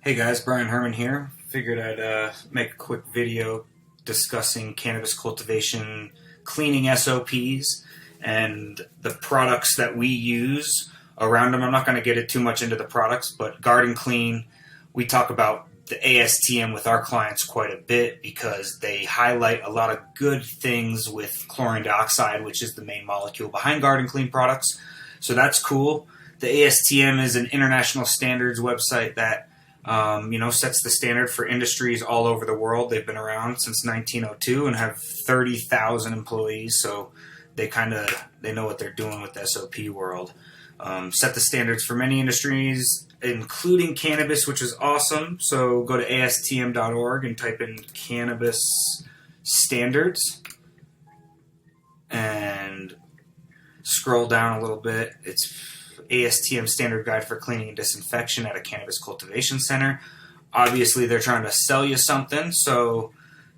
Hey guys, Brian Herman here. Figured I'd make a quick video discussing cannabis cultivation cleaning SOPs and the products that we use around them. I'm not going to get it too much into the products, but Garden Clean, we talk about the ASTM with our clients quite a bit because they highlight a lot of good things with chlorine dioxide, which is the main molecule behind Garden Clean products. So that's cool. The ASTM is an international standards website that sets the standard for industries all over the world. They've been around since 1902 and have 30,000 employees, so they know what they're doing with the SOP world. Set the standards for many industries, including cannabis, which is awesome. So go to astm.org and type in cannabis standards and scroll down a little bit. It's ASTM Standard Guide for Cleaning and Disinfection at a Cannabis Cultivation Center. Obviously, they're trying to sell you something, so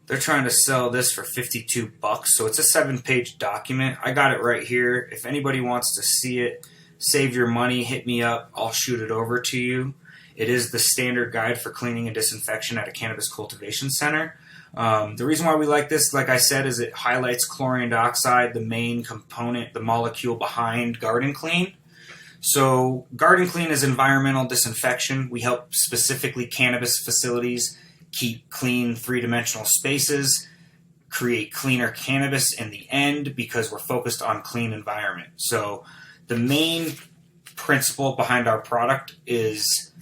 they're trying to sell this for $52. So it's a 7-page document. I got it right here. If anybody wants to see it, save your money, hit me up. I'll shoot it over to you. It is the Standard Guide for Cleaning and Disinfection at a Cannabis Cultivation Center. The reason why we like this, like I said, is it highlights chlorine dioxide, the main component, the molecule behind Garden Clean. So Garden Clean is environmental disinfection. We help specifically cannabis facilities keep clean three-dimensional spaces, create cleaner cannabis in the end because we're focused on clean environment. So the main principle behind our product is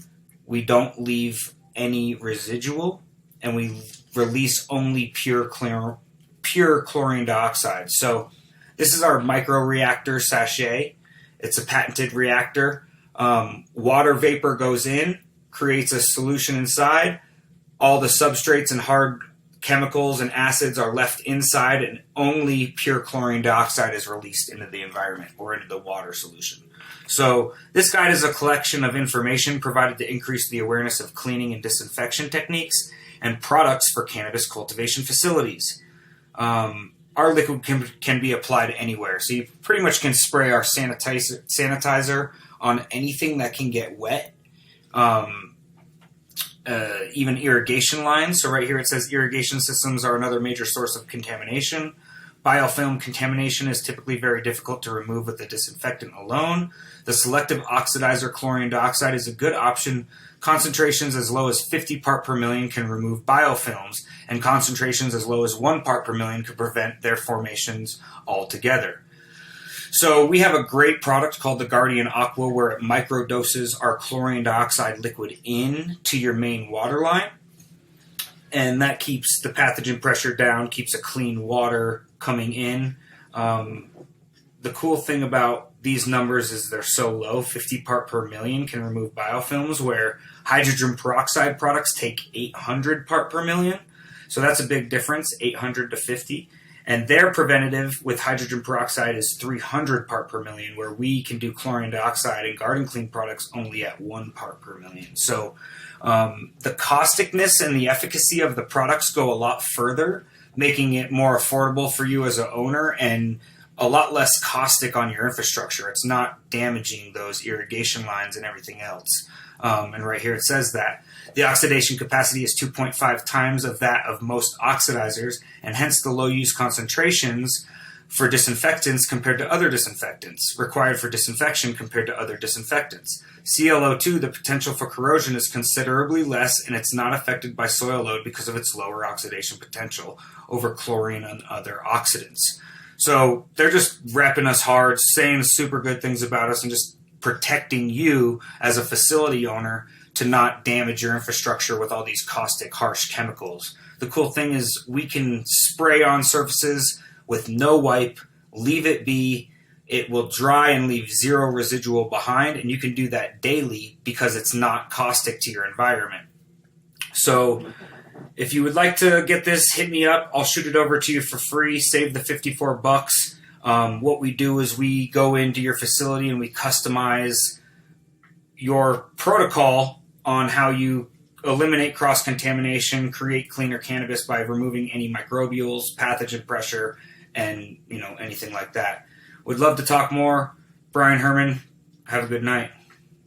we don't leave any residual and we release only pure chlorine dioxide. So this is our microreactor sachet. It's a patented reactor. Water vapor goes in, creates a solution inside. All the substrates and hard chemicals and acids are left inside, and only pure chlorine dioxide is released into the environment or into the water solution. So this guide is a collection of information provided to increase the awareness of cleaning and disinfection techniques and products for cannabis cultivation facilities. Our liquid can be applied anywhere. So you pretty much can spray our sanitizer on anything that can get wet, even irrigation lines. So right here it says irrigation systems are another major source of contamination. Biofilm contamination is typically very difficult to remove with the disinfectant alone. The selective oxidizer chlorine dioxide is a good option. Concentrations as low as 50 part per million can remove biofilms, and concentrations as low as 1 part per million could prevent their formations altogether. So we have a great product called the Guardian Aqua where it microdoses our chlorine dioxide liquid in to your main water line, and that keeps the pathogen pressure down, keeps a clean water coming in. The cool thing about these numbers is they're so low. 50 part per million can remove biofilms, where hydrogen peroxide products take 800 part per million. So that's a big difference, 800 to 50. And their preventative with hydrogen peroxide is 300 part per million, where we can do chlorine dioxide and Garden Clean products only at 1 part per million. So the causticness and the efficacy of the products go a lot further, making it more affordable for you as an owner and a lot less caustic on your infrastructure. It's not damaging those irrigation lines and everything else. And right here it says that the oxidation capacity is 2.5 times of that of most oxidizers, and hence the low use concentrations for disinfectants compared to other disinfectants, required for disinfection compared to other disinfectants. ClO2, the potential for corrosion is considerably less, and it's not affected by soil load because of its lower oxidation potential over chlorine and other oxidants. So they're just repping us hard, saying super good things about us, and just protecting you as a facility owner to not damage your infrastructure with all these caustic, harsh chemicals. The cool thing is we can spray on surfaces with no wipe, leave it be. It will dry and leave zero residual behind, and you can do that daily because it's not caustic to your environment. So if you would like to get this, hit me up. I'll shoot it over to you for free. Save the $54. What we do is we go into your facility and we customize your protocol on how you eliminate cross-contamination, create cleaner cannabis by removing any microbials, pathogen pressure, and anything like that. Would love to talk more. Brian Herman, have a good night.